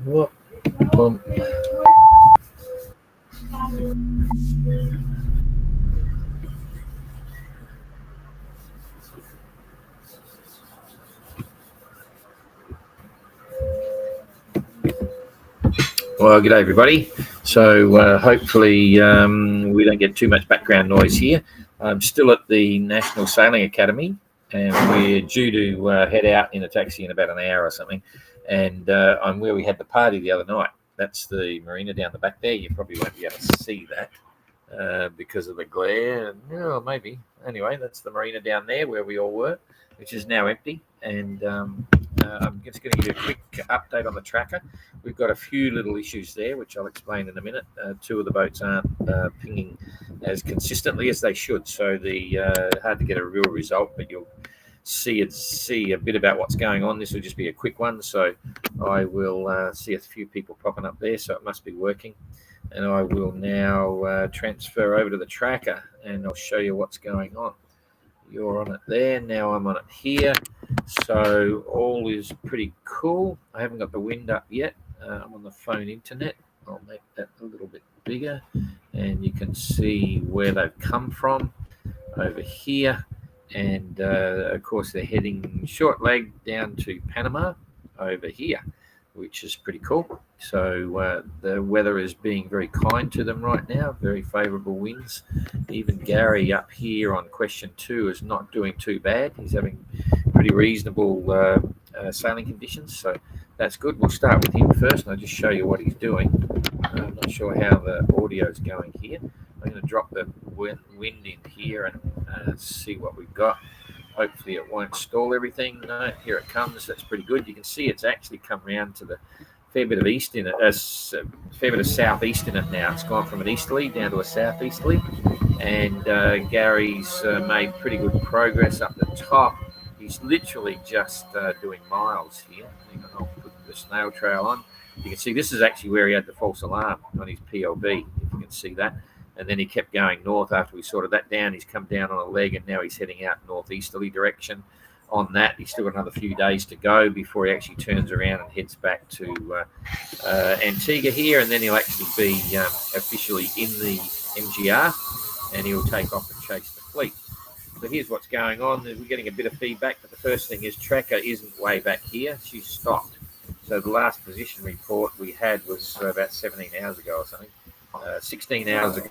What? Well, g'day everybody. So hopefully we don't get too much background noise here. I'm still at the National Sailing Academy, and we're due to head out in a taxi in about an hour or something. And I'm where we had the party the other night. That's the marina down the back there. You probably won't be able to see that because of the glare. No, maybe. Anyway, that's the marina down there where we all were, which is now empty. And I'm just going to give you a quick update on the tracker. We've got a few little issues there, which I'll explain in a minute. Two of the boats aren't pinging as consistently as they should, so the hard to get a real result, but you'll see a bit about what's going on. This will just be a quick one, so I will see a few people popping up there, so it must be working. And I will now transfer over to the tracker, and I'll show you what's going on. You're on it there. Now I'm on it here. So all is pretty cool. I haven't got the wind up yet. I'm on the phone internet. I'll make that a little bit bigger, and you can see where they've come from over here. And of course, they're heading short leg down to Panama over here, which is pretty cool. So the weather is being very kind to them right now, very favourable winds. Even Gary up here on question 2 is not doing too bad. He's having pretty reasonable sailing conditions, so that's good. We'll start with him first, and I'll just show you what he's doing. I'm not sure how the audio is going here. I'm going to drop the wind in here and see what we've got. Hopefully it won't stall everything. No, here it comes. That's pretty good. You can see it's actually come round to the fair bit of east in it, fair bit of southeast in it now. It's gone from an easterly down to a southeasterly, and Gary's made pretty good progress up the top. He's literally just doing miles here. I'll put the snail trail on. You can see this is actually where he had the false alarm on his PLB, if you can see that. And then he kept going north after we sorted that down. He's come down on a leg, and now he's heading out northeasterly direction on that. He's still got another few days to go before he actually turns around and heads back to Antigua here, and then he'll actually be officially in the MGR, and he'll take off and chase the fleet. So here's what's going on. We're getting a bit of feedback, but the first thing is tracker isn't way back here. She's stopped. So the last position report we had was about 17 hours ago or something, 16 hours ago.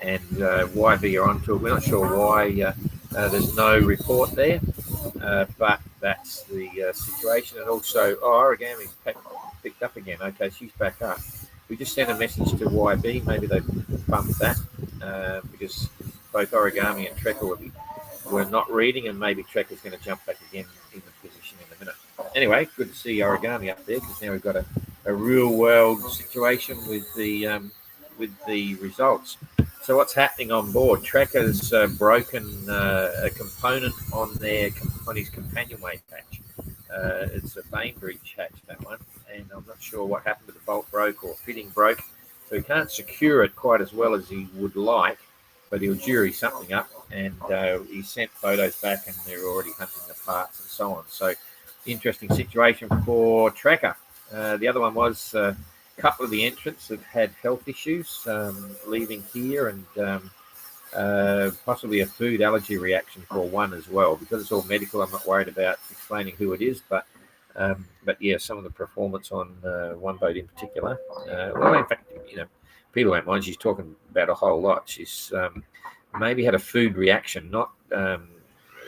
And YB are onto it. We're not sure why there's no report there, but that's the situation. And also, Origami's picked up again. Okay, she's back up. We just sent a message to YB. Maybe they bumped that because both Origami and Trekker were not reading, and maybe Trekker's going to jump back again in the position in a minute. Anyway, good to see Origami up there, because now we've got a real world situation with the results. So what's happening on board? Trekker's broken a component on his companionway hatch. It's a Bainbridge hatch, that one, and I'm not sure what happened to the bolt broke or fitting broke, so he can't secure it quite as well as he would like, but he'll jury something up, and he sent photos back, and they're already hunting the parts and so on. So interesting situation for Trekker. The other one was a couple of the entrants have had health issues leaving here, and possibly a food allergy reaction for one as well. Because it's all medical, I'm not worried about explaining who it is, but yeah, some of the performance on one boat in particular. Well, in fact, Peter won't mind. She's talking about a whole lot. She's maybe had a food reaction, not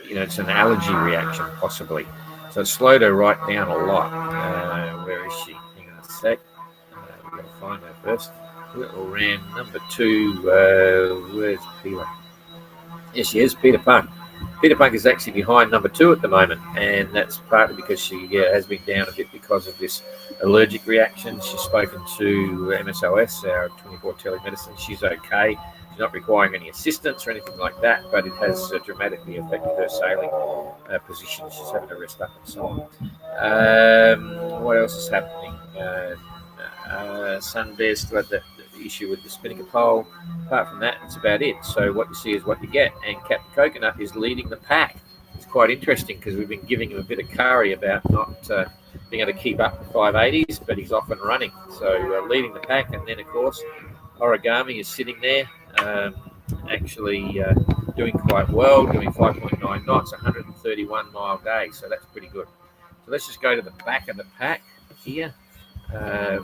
it's an allergy reaction possibly. So it slowed her right down a lot. Where is she? Hang on a sec. We've got to find her first. Little ran number 2. Where's Peter? Yes, she is, Peter Punk. Peter Punk is actually behind number 2 at the moment, and that's partly because she has been down a bit because of this allergic reaction. She's spoken to MSOS, our 24 telemedicine. She's okay. She's not requiring any assistance or anything like that, but it has dramatically affected her sailing position. She's having to rest up and so on. What else is happening? Sunbear still had the issue with the spinnaker pole. Apart from that, it's about it. So what you see is what you get. And Captain Coconut is leading the pack. It's quite interesting because we've been giving him a bit of curry about not being able to keep up the 580s, but he's off and running. So leading the pack, and then of course Origami is sitting there, actually doing quite well, doing 5.9 knots, 131 mile day. So that's pretty good. So let's just go to the back of the pack here.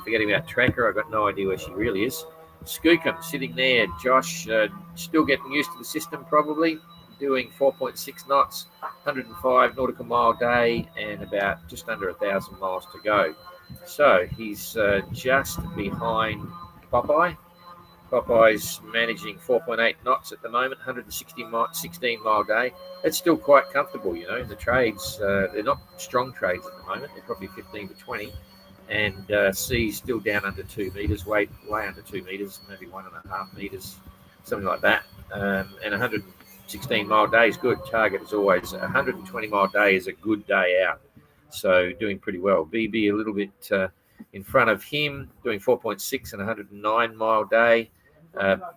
Forgetting about Tracker, I've got no idea where she really is. Skookum sitting there. Josh still getting used to the system, probably doing 4.6 knots, 105 nautical mile day, and about just under 1,000 miles to go. So he's just behind Popeye. Popeye's managing 4.8 knots at the moment, 116 mile day. That's still quite comfortable, you know. In the trades, they're not strong trades at the moment. They're probably 15 to 20. And C's still down under 2 meters, way under 2 meters, maybe 1.5 meters, something like that. And 116 mile day is good. Target is always 120 mile day is a good day out. So doing pretty well. BB a little bit in front of him, doing 4.6 and 109 mile day.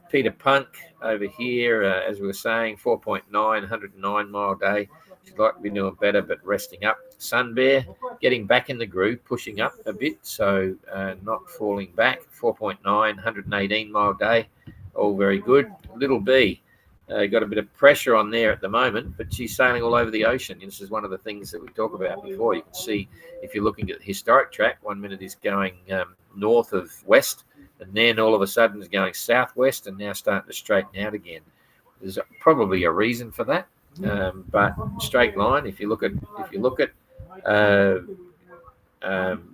Peter Punk over here, as we were saying, 4.9, 109 mile day. She'd like to be doing better, but resting up. Sun Bear getting back in the groove, pushing up a bit, so not falling back. 4.9, 118 mile day, all very good. Little B got a bit of pressure on there at the moment, but she's sailing all over the ocean. This is one of the things that we talked about before. You can see if you're looking at the historic track, 1 minute is going north of west, and then all of a sudden is going southwest, and now starting to straighten out again. There's probably a reason for that. But straight line. If you look at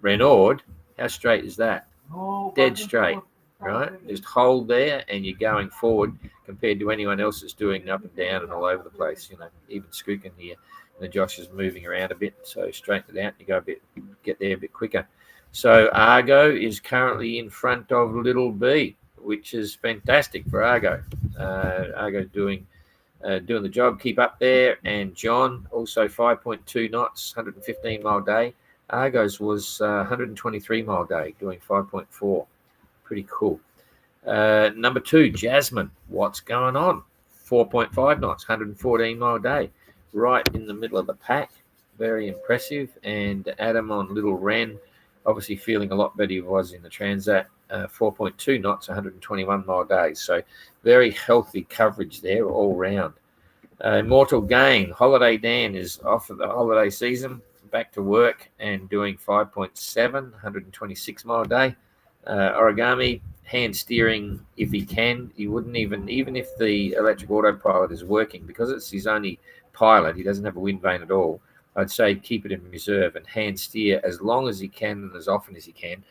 Renaud, how straight is that? Dead straight, right? Just hold there, and you're going forward compared to anyone else that's doing up and down and all over the place. You know, even Skookum here. And Josh is moving around a bit, so straighten it out. You go get there a bit quicker. So Argo is currently in front of Little B, which is fantastic for Argo. Argo doing the job, keep up there. And John also 5.2 knots, 115 mile day. Argos was 123 mile day, doing 5.4. Pretty cool. Number 2, Jasmine. What's going on? 4.5 knots, 114 mile day. Right in the middle of the pack. Very impressive. And Adam on Little Wren, obviously feeling a lot better he was in the Transat. 4.2 knots, 121 mile days. So very healthy coverage there all round. Immortal Gain, Holiday Dan is off of the holiday season, back to work and doing 5.7, 126 mile day. Origami, hand steering if he can. He wouldn't even if the electric autopilot is working, because it's his only pilot, he doesn't have a wind vane at all. I'd say keep it in reserve and hand steer as long as he can and as often as he can,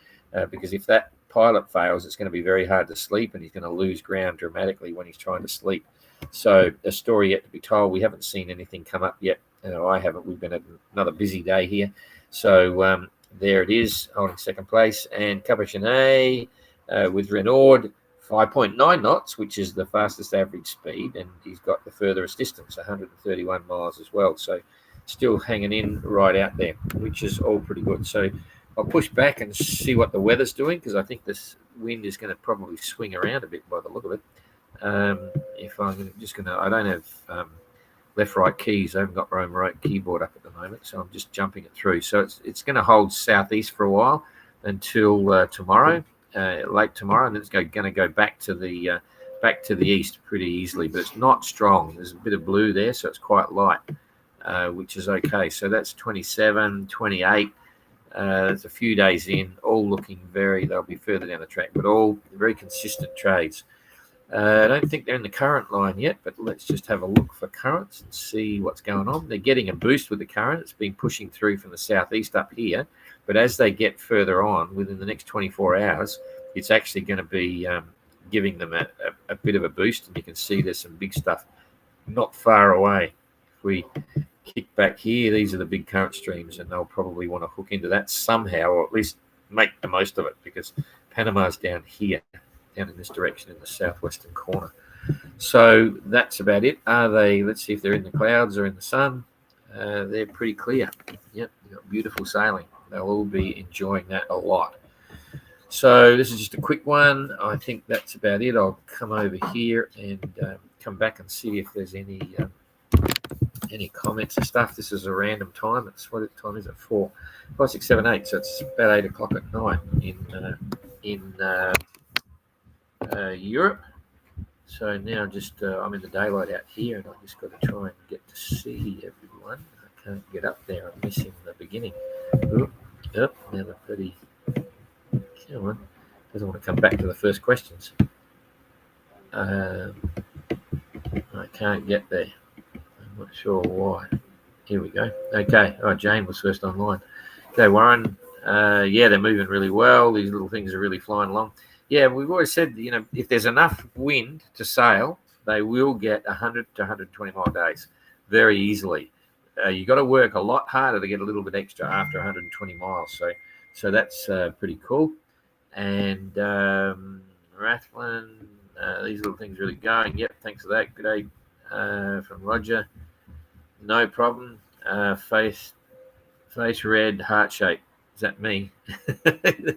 because if that pilot fails, it's going to be very hard to sleep, and he's going to lose ground dramatically when he's trying to sleep. So a story yet to be told. We haven't seen anything come up yet. I haven't. We've been at another busy day here. So there it is, holding second place. And Capuchinet with Renaud, 5.9 knots, which is the fastest average speed, and he's got the furthest distance, 131 miles as well. So still hanging in right out there, which is all pretty good. So I'll push back and see what the weather's doing, because I think this wind is going to probably swing around a bit by the look of it. If I'm just going to, I don't have left-right keys. I haven't got my own remote keyboard up at the moment, so I'm just jumping it through. So it's going to hold southeast for a while until tomorrow, late tomorrow, and then it's going to go back to the east pretty easily. But it's not strong. There's a bit of blue there, so it's quite light, which is okay. So that's 27, 28. It's a few days in, all looking they'll be further down the track, but all very consistent trades. I don't think they're in the current line yet, but let's just have a look for currents and see what's going on. They're getting a boost with the current. It's been pushing through from the southeast up here, but as they get further on, within the next 24 hours, it's actually going to be giving them a bit of a boost, and you can see there's some big stuff not far away. If we kick back here, these are the big current streams, and they'll probably want to hook into that somehow, or at least make the most of it, because Panama's down here, down in this direction in the southwestern corner. So that's about it. Let's see if they're in the clouds or in the sun. They're pretty clear. Yep, you've got beautiful sailing. They'll all be enjoying that a lot. So this is just a quick one. I think that's about it. I'll come over here and come back and see if there's any Any comments and stuff? This is a random time. It's what time is it? 4, 5, 6, 7, 8. So it's about 8 o'clock at night in Europe. So now just I'm in the daylight out here, and I just got to try and get to see everyone. I can't get up there. I'm missing the beginning. Now the bloody. Come on. Doesn't want to come back to the first questions. I can't get there. I'm not sure why. Here we go. Okay. Oh, Jane was first online. Okay, Warren. Yeah, they're moving really well. These little things are really flying along. Yeah, we've always said, if there's enough wind to sail, they will get 100 to 120 mile days very easily. You got to work a lot harder to get a little bit extra after 120 miles. So that's pretty cool. And Rathland, these little things really going. Yep, thanks for that. Good day from Roger. No problem. Face red, heart shape. Is that me?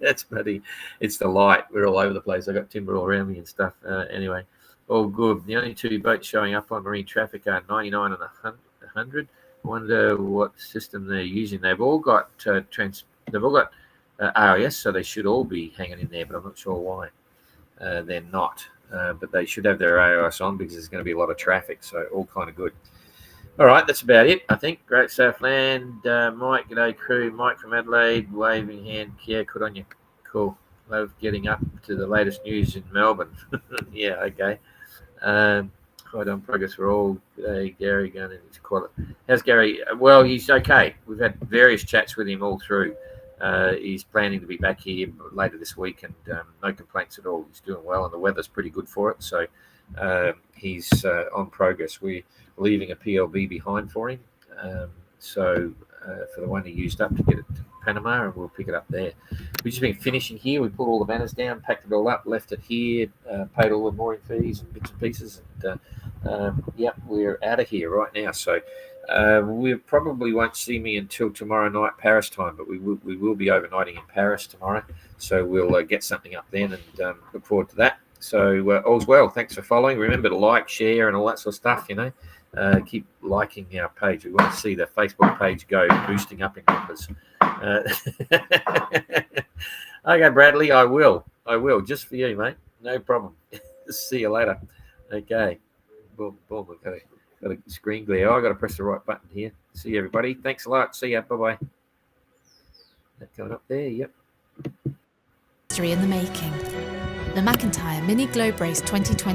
That's bloody. It's the light. We're all over the place. I got timber all around me and stuff. Anyway, all good. The only 2 boats showing up on marine traffic are 99 and 100. I wonder what system they're using. They've all got RIS, so they should all be hanging in there, but I'm not sure why they're not. But they should have their AIS on because there's going to be a lot of traffic, so all kind of good. All right, that's about it, I think. Great Southland. Mike, g'day crew. Mike from Adelaide, waving hand. Yeah, good on you. Cool. Love getting up to the latest news in Melbourne. Yeah, okay. Quite on progress for all. G'day, Gary Gunn. How's Gary? Well, he's okay. We've had various chats with him all through. He's planning to be back here later this week, and no complaints at all. He's doing well, and the weather's pretty good for it. So he's on progress. We're leaving a PLB behind for him. For the one he used up to get it to Panama, and we'll pick it up there. We've just been finishing here. We put all the banners down, packed it all up, left it here, paid all the mooring fees and bits and pieces. And we're out of here right now. So we probably won't see me until tomorrow night Paris time, but we will be overnighting in Paris tomorrow. So we'll get something up then, and look forward to that. So all's well. Thanks for following. Remember to like, share, and all that sort of stuff. Keep liking our page. We want to see the Facebook page go boosting up in numbers. Okay, Bradley, I will. Just for you, mate. No problem. See you later. Okay. Boom. Got a screen glare. I got to press the right button here. See everybody. Thanks a lot. See ya. Bye-bye. That coming up there. Yep. History in the making. The McIntyre Mini Globe Race 2020.